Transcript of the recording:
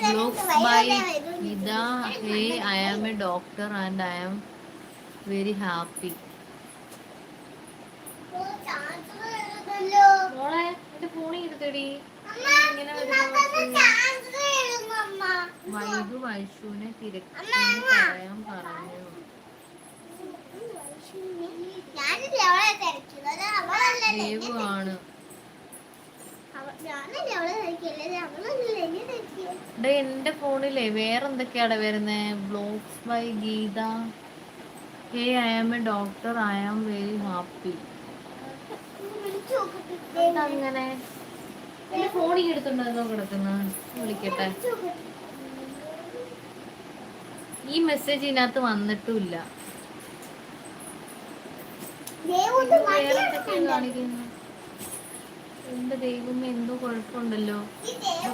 Vlogs by Ida. Hey, I am a doctor and I am very happy. മോളെ എന്റെ ഫോണിൽ ഇരുത്തടി. ഇങ്ങനെ vibe വൈഷുവിനെ തിരക്കിന്ന് പറയാൻ പറഞ്ഞു. ദേവു ആണ്. എന്റെ ഫോണിലെ വേറെന്തൊക്കെയാടെ വരുന്നേ? Blogs by Geetha. Hey I am a doctor I am very happy. അങ്ങനെ എന്റെ ഫോണിൽ എടുത്തുണ്ടോ കിടക്കുന്ന? വിളിക്കട്ടെ. ഈ മെസ്സേജ് ഇതിനകത്ത് വന്നിട്ടുമില്ല. വേറെന്തൊക്കെയാണ് കാണിക്കുന്നത്? എന്റെ ദൈവമേ, എന്തോ കുഴപ്പമുണ്ടല്ലോ.